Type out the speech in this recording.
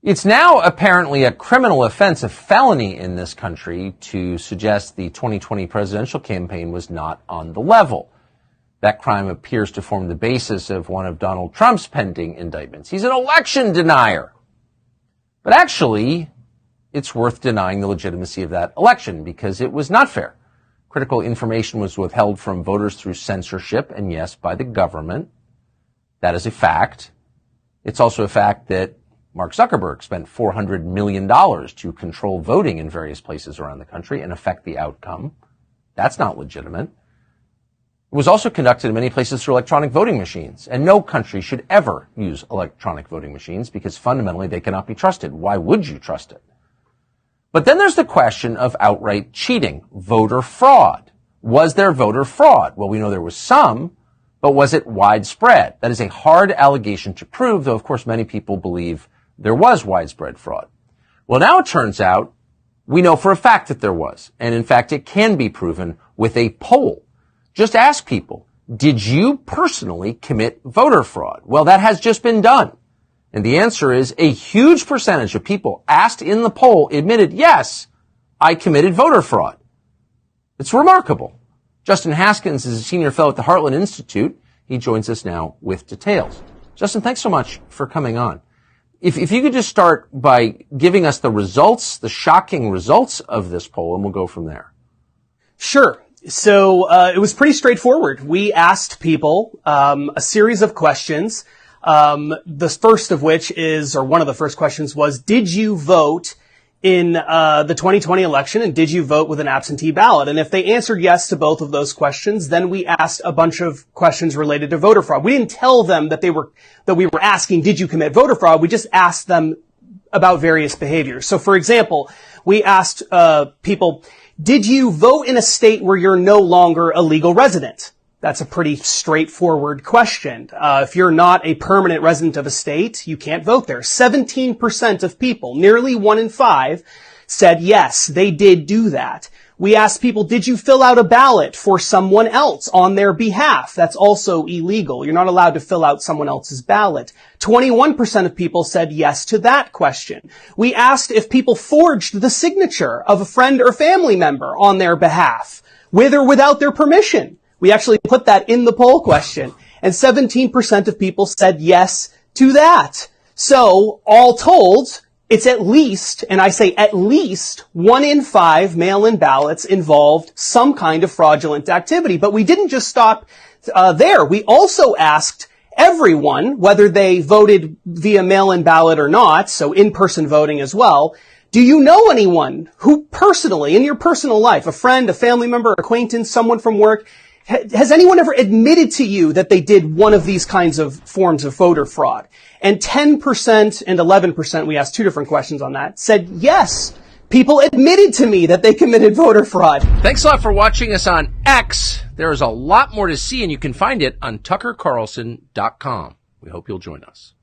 It's now apparently a criminal offense, a felony in this country, to suggest the 2020 presidential campaign was not on the level. That crime appears to form the basis of one of Donald Trump's pending indictments. He's an election denier. But actually, it's worth denying the legitimacy of that election because it was not fair. Critical information was withheld from voters through censorship, and yes, by the government. That is a fact. It's also a fact that Mark Zuckerberg spent $400 million to control voting in various places around the country and affect the outcome. That's not legitimate. It was also conducted in many places through electronic voting machines, and no country should ever use electronic voting machines because fundamentally they cannot be trusted. Why would you trust it? But then there's the question of outright cheating, voter fraud. Was there voter fraud? Well, we know there was some, but was it widespread? That is a hard allegation to prove, though of course many people believe there was widespread fraud. Well, now it turns out we know for a fact that there was, and in fact it can be proven with a poll. Just ask people, did you personally commit voter fraud? Well, that has just been done. And the answer is a huge percentage of people asked in the poll admitted, yes, I committed voter fraud. It's remarkable. Justin Haskins is a senior fellow at the Heartland Institute. He joins us now with details. Justin, thanks so much for coming on. If you could just start by giving us the results, the shocking results of this poll, and we'll go from there. Sure. So it was pretty straightforward. We asked people a series of questions. The first of which is, or one of the first questions was, did you vote in the 2020 election, and did you vote with an absentee ballot? And if they answered yes to both of those questions, then we asked a bunch of questions related to voter fraud. We didn't tell them that we were asking, did you commit voter fraud? We just asked them about various behaviors. So for example, we asked people, did you vote in a state where you're no longer a legal resident? That's a pretty straightforward question. If you're not a permanent resident of a state, you can't vote there. 17% of people, nearly 1 in 5, said yes, they did do that. We asked people, did you fill out a ballot for someone else on their behalf? That's also illegal. You're not allowed to fill out someone else's ballot. 21% of people said yes to that question. We asked if people forged the signature of a friend or family member on their behalf, with or without their permission. We actually put that in the poll question, and 17% of people said yes to that. So, all told, it's at least, and I say at least, 1 in 5 mail-in ballots involved some kind of fraudulent activity. But we didn't just stop there. We also asked everyone, whether they voted via mail-in ballot or not, so in-person voting as well, do you know anyone who personally, in your personal life, a friend, a family member, acquaintance, someone from work, has anyone ever admitted to you that they did one of these kinds of forms of voter fraud? And 10% and 11%, we asked 2 different questions on that, said yes, people admitted to me that they committed voter fraud. Thanks a lot for watching us on X. There is a lot more to see, and you can find it on tuckercarlson.com. We hope you'll join us.